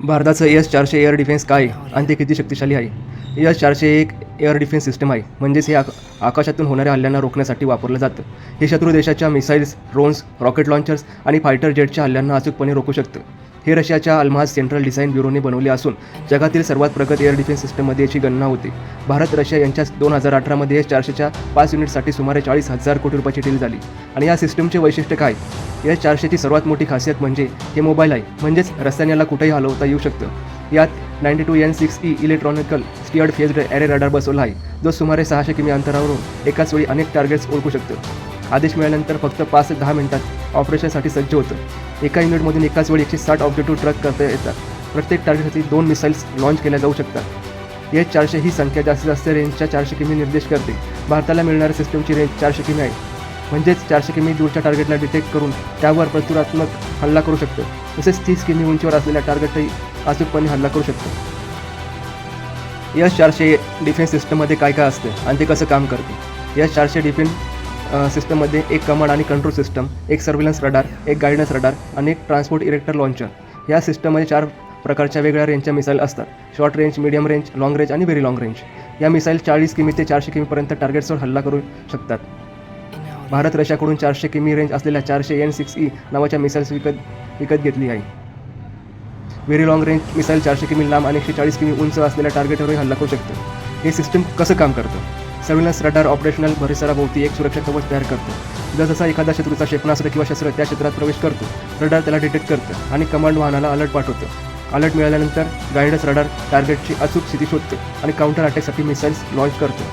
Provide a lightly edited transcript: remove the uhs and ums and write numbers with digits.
भारताचं एस-400 air defence काय आहे आणि ते किती शक्तिशाली आहे? एस-400 एक एअर डिफेन्स सिस्टम आहे, म्हणजेच हे आकाशातून होणाऱ्या हल्ल्यांना रोखण्यासाठी वापरलं जातं. हे शत्रू देशाच्या मिसाईल्स, ड्रोन्स, रॉकेट लॉन्चर्स आणि फायटर जेटच्या हल्ल्यांना अचूकपणे रोखू शकतं. हे रशियाच्या अल्माझ सेंट्रल डिझाईन ब्युरोने बनवले असून जगातील सर्वात प्रगत एअर डिफेन्स सिस्टममध्ये याची गणना होते. भारत रशिया यांच्या 2018मध्ये एस-400च्या 5 युनिट्ससाठी सुमारे 40,000 कोटी रुपयाची डील झाली. आणि या सिस्टमचे वैशिष्ट्य काय? एस-400ची सर्वात मोठी खासियत म्हणजे हे मोबाईल आहे, म्हणजेच रस्त्याने याला कुठेही हलवता येऊ शकतं. यात 92N6E electronically steered phased array radar बसवला आहे, जो सुमारे 600 किमी अंतरावरून एकाच वेळी अनेक टार्गेट्स ओळखू शकतो. आदेश मिळाल्यानंतर फक्त 5 ते 10 मिनिटात ऑपरेशनसाठी सज्ज होतं. एका युनिटमधून एकाच वेळी 160 ऑब्जेक्टिव्ह ट्रॅक करता येतात. प्रत्येक टार्गेटसाठी 2 मिसाईल्स लॉन्च केल्या जाऊ शकतात. एस-400 ही संख्या जास्तीत जास्त रेंजच्या 400 किमी निर्देश करते. भारताला मिळणाऱ्या सिस्टमची रेंज 400 किमी आहे, म्हणजेच 400 किमी दूरच्या टार्गेटला डिटेक्ट करून त्यावर प्रत्युत्तरात्मक हल्ला करू शकतो. तसेच 30 किमी उंचीवर असलेल्या टार्गेटही अचूकपणे हल्ला करू शकतो. एस-400 डिफेन्स सिस्टममध्ये काय काय असतं आणि ते कसं काम करते? एस-400 डिफेन्स सिस्टममध्ये एक कमांड आणि कंट्रोल सिस्टम, एक सर्व्हिलन्स रडार, एक गायडन्स रडार आणि एक ट्रान्सपोर्ट इरेक्टर लॉन्चर. या सिस्टममध्ये 4 प्रकारच्या वेगळ्या रेंजच्या मिसाईल असतात: short range, medium range, long range आणि व्हेरी लॉंग रेंज. या मिसाईल 40 किमी ते 400 किमीपर्यंत टार्गेट्सवर हल्ला करू शकतात. भारत रशियाकडून 400 किमी रेंज असलेल्या 400N6E नावाच्या मिसाईल्स विकत घेतली आहे. व्हेरी लॉंग रेंज मिसाईल 400 किमी लांब आणि 140 किमी उंच असलेल्या टार्गेटवरही हल्ला करू शकतो. हे सिस्टम कसं काम करतं? सर्व्हिलन्स रडार ऑपरेशनल परिसराभोवती एक सुरक्षा कवच तयार करतो. जसा एखादा शत्रूचा क्षेपणास्त्र किंवा शस्त्र त्या क्षेत्रात प्रवेश करतो, रडार त्याला डिटेक्ट करतं आणि कमांड वाहनाला अलर्ट पाठवतं. अलर्ट मिळाल्यानंतर गायडन्स रडार टार्गेटची अचूक स्थिती शोधतो आणि काउंटर अटॅकसाठी मिसाईल्स लॉन्च करतो.